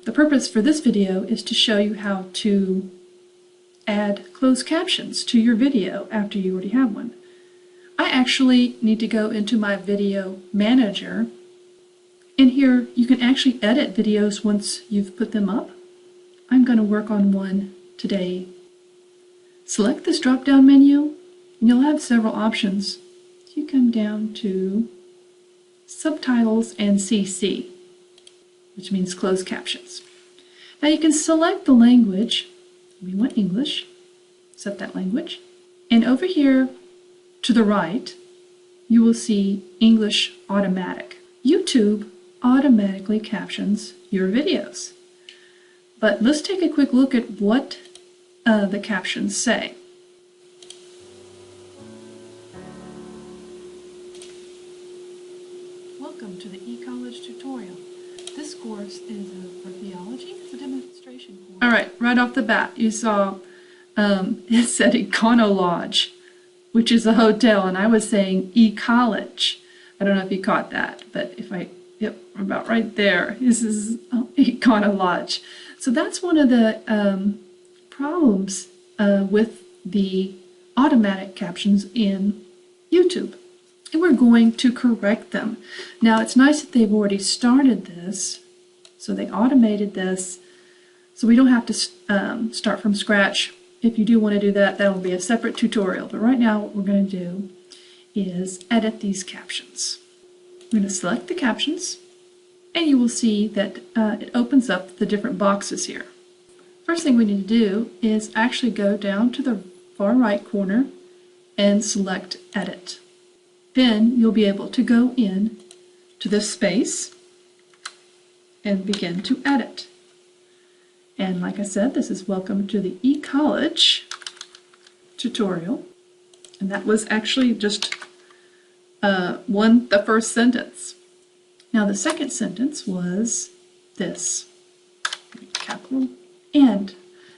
The purpose for this video is to show you how to add closed captions to your video after you already have one. I actually need to go into my video manager, and here you can actually edit videos once you've put them up. I'm going to work on one today. Select this drop-down menu and you'll have several options. You come down to Subtitles and CC, which means closed captions. Now you can select the language. We want English. Set that language. And over here to the right, you will see English Automatic. YouTube automatically captions your videos. But let's take a quick look at what the captions say. Welcome to the eCollege tutorial. This course is for theology. It's a demonstration course. All right off the bat, you saw it said Econolodge, which is a hotel, and I was saying eCollege. I don't know if you caught that, but yep, about right there. This is Econolodge. So that's one of the problems with the automatic captions in YouTube. And we're going to correct them. Now it's nice that they've already started this, so they automated this, so we don't have to start from scratch. If you do want to do that, that will be a separate tutorial. But right now what we're going to do is edit these captions. I'm going to select the captions, and you will see that it opens up the different boxes here. First thing we need to do is actually go down to the far right corner and select Edit. Then you'll be able to go in to this space and begin to edit. And like I said, this is Welcome to the eCollege tutorial. And that was actually just the first sentence. Now the second sentence was this, capital and.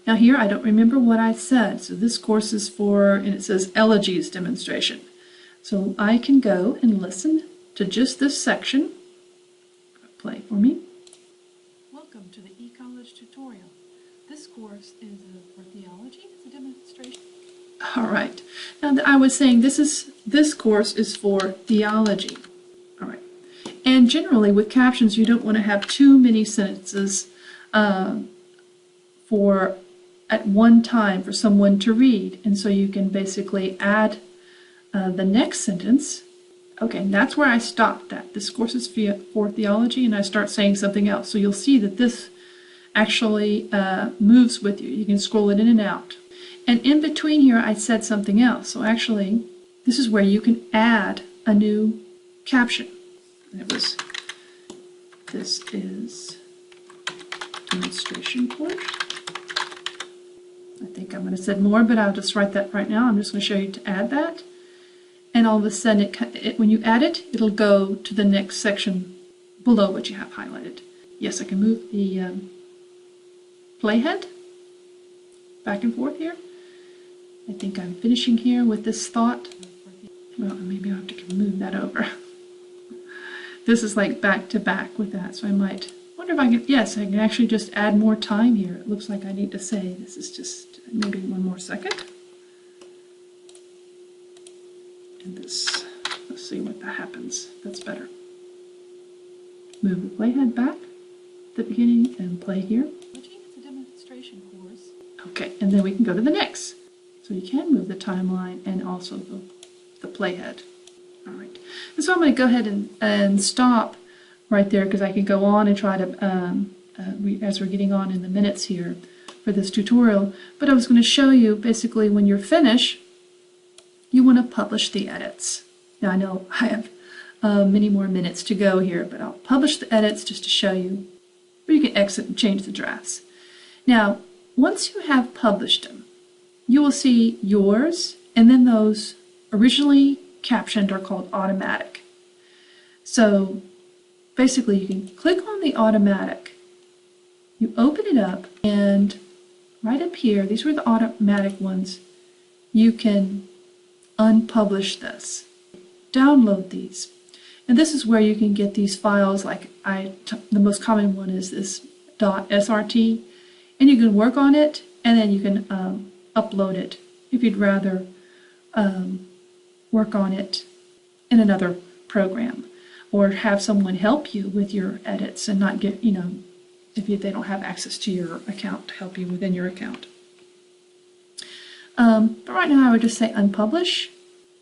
Now here I don't remember what I said, so this course is for, and it says Elegies demonstration. So I can go and listen to just this section. Play for me. Welcome to the eCollege tutorial. This course is for theology. It's a demonstration. All right. Now I was saying this course is for theology. All right. And generally with captions, you don't want to have too many sentences at one time for someone to read, and so you can basically add the next sentence. Okay, and that's where I stopped at. This course is for theology, and I start saying something else. So you'll see that this actually moves with you. You can scroll it in and out. And in between here, I said something else. So actually, this is where you can add a new caption. This is demonstration course. I think I'm going to say more, but I'll just write that right now. I'm just going to show you to add that. And all of a sudden, when you add it, it'll go to the next section below what you have highlighted. Yes, I can move the playhead back and forth here. I think I'm finishing here with this thought. Well, maybe I'll have to move that over. This is like back to back with that, so I might wonder if I can, yes, I can actually just add more time here. It looks like I need to say, this is just maybe one more second. And this, let's see what that happens. That's better. Move the playhead back at the beginning and play here. It's a demonstration course. Okay, and then we can go to the next. So you can move the timeline and also the playhead. All right. And so I'm going to go ahead and stop right there, because I can go on and try to, as we're getting on in the minutes here for this tutorial. But I was going to show you basically when you're finished, you want to publish the edits. Now I know I have many more minutes to go here, but I'll publish the edits just to show you. Or you can exit and change the drafts. Now, once you have published them, you will see yours, and then those originally captioned are called automatic. So basically you can click on the automatic, you open it up, and right up here, these were the automatic ones, you can unpublish this. Download these. And this is where you can get these files, like the most common one is this .srt, and you can work on it, and then you can upload it if you'd rather work on it in another program, or have someone help you with your edits and not get, if they don't have access to your account to help you within your account. But right now I would just say unpublish,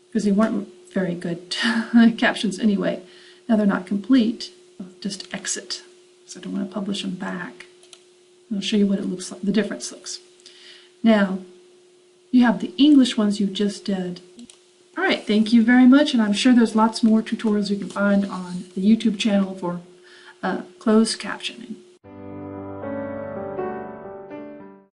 because they weren't very good captions anyway. Now they're not complete. I'll just exit, so I don't want to publish them back. I'll show you what it looks like, the difference looks. Now, you have the English ones you just did. All right, thank you very much, and I'm sure there's lots more tutorials you can find on the YouTube channel for closed captioning.